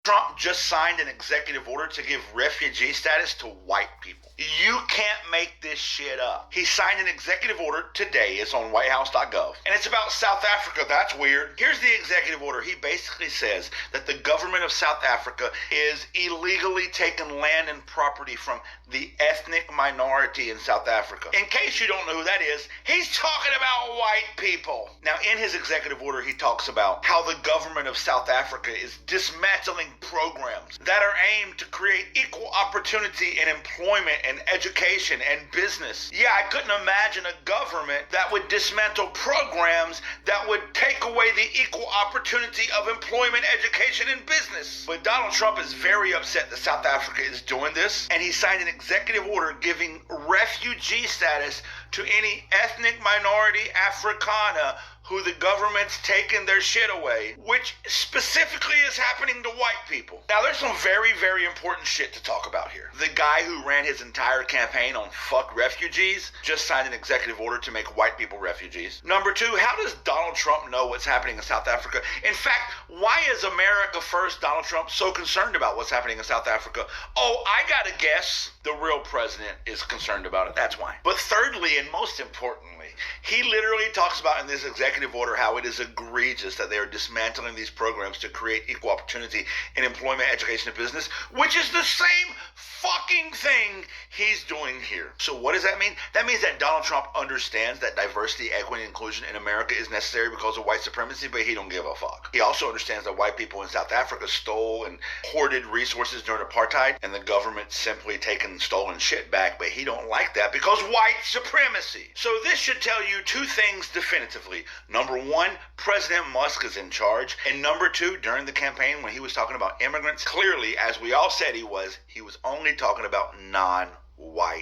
Trump just signed an executive order to give refugee status to white people. You can't make this shit up. He signed an executive order today. It's on whitehouse.gov. And it's about South Africa. That's weird. Here's the executive order. He basically says that the government of South Africa is illegally taking land and property from the ethnic minority in South Africa. In case you don't know who that is, he's talking about white people. Now, in his executive order, he talks about how the government of South Africa is dismantling programs that are aimed to create equal opportunity in employment and education and business. Yeah, I couldn't imagine a government that would dismantle programs that would take away the equal opportunity of employment, education, and business. But Donald Trump is very upset that South Africa is doing this, and he signed an executive order giving refugee status to any ethnic minority Africana who the government's taking their shit away, which specifically is happening to white people. Now, there's some very, very important shit to talk about here. The guy who ran his entire campaign on fuck refugees just signed an executive order to make white people refugees. Number two, how does Donald Trump know what's happening in South Africa? In fact, why is America First Donald Trump so concerned about what's happening in South Africa? Oh, I gotta guess the real president is concerned about it. That's why. But thirdly, and most importantly, he literally talks about in this executive order how it is egregious that they are dismantling these programs to create equal opportunity in employment, education, and business, which is the same fucking thing he's doing here. So what does that mean? That means that Donald Trump understands that diversity, equity, and inclusion in America is necessary because of white supremacy, but he don't give a fuck. He also understands that white people in South Africa stole and hoarded resources during apartheid, and the government simply taking stolen shit back, but he don't like that because white supremacy. So this should tell you two things definitively. Number one, President Musk is in charge. And number two, during the campaign when he was talking about immigrants, clearly, as we all said he was only talking about non-white